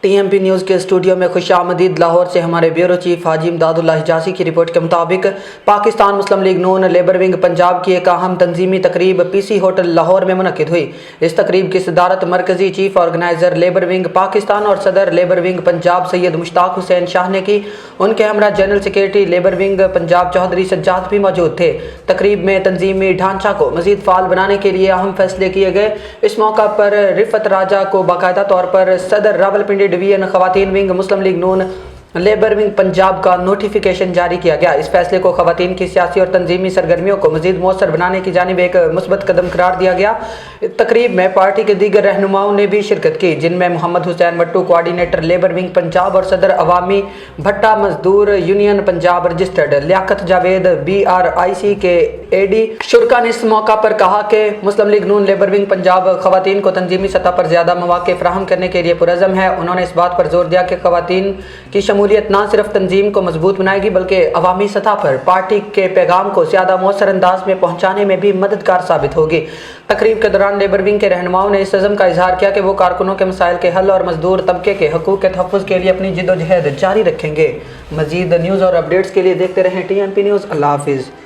TMP news के studio में खुशामदीद। लाहौर से हमारे ब्यूरो चीफ हाजी इमदादुल्लाह हिजाज़ी की रिपोर्ट के मुताबिक पाकिस्तान मुस्लिम लीग नून लेबर विंग पंजाब की एक अहम तंजीमी तकरीब PC होटल लाहौर में मुनक़िद हुई। इस तकरीब की सदारत मरकज़ी chief organiser labour wing Pakistan और सदर लेबर विंग पंजाब सैयद मुश्ताक हुसैन शाह ने की। उनके हमरा general secretary labour wing Punjab Chaudhry Sajjad भी मौजूद थे। तकरीब में तंजीमी ढांचा को मज़ीद फ़ाल बनाने के लिए अहम फैसले किए गए। इस मौका पर रिफत राजा को बाकायदा तौर पर सदर रावलपिंडी डिवीजन खवातीन विंग मुस्लिम लीग नून लेबर विंग पंजाब का नोटिफिकेशन जारी किया गया। इस फैसले को खवातीन की सियासी और तंजीमी सरगर्मियों को मज़ीद मौसर बनाने की जानिब एक मुस्बत कदम करार दिया गया। तकरीब में पार्टी के दीगर रहनुमाओं ने भी शिरकत की, जिनमें Mohammad Hussain Mattu coordinator labour wing Punjab और सदर Awami Bhatta Mazdoor union Punjab registered, Liaqat Javed BRIC के AD। शुरका ने इस मौका पर कहा कि मुस्लिम लीग नून लेबर विंग पंजाब खवातीन को तंजीमी सतह पर ज़्यादा मौक़े फराहम करने के लिए पुरज़म है। उन्होंने इस बात पर जोर दिया कि खवातीन की शमूलियत न सिर्फ तंजीम को मजबूत बनाएगी बल्कि अवामी सतह पर पार्टी के पैगाम को ज़्यादा मौसर अंदाज में पहुँचाने में भी मददगार साबित होगी। तकरीब के दौरान लेबर विंग के रहनुमाओं ने इस अज़म का इजहार किया कि वो कारकुनों के मसाइल के हल और मजदूर तबके के हकूक़ के तहफ़्फ़ुज़ के लिए अपनी जिद्दोजहद जारी रखेंगे। मज़ीद न्यूज़ और अपडेट्स के लिए देखते रहें TMP न्यूज़। अल्लाह हाफ़िज़।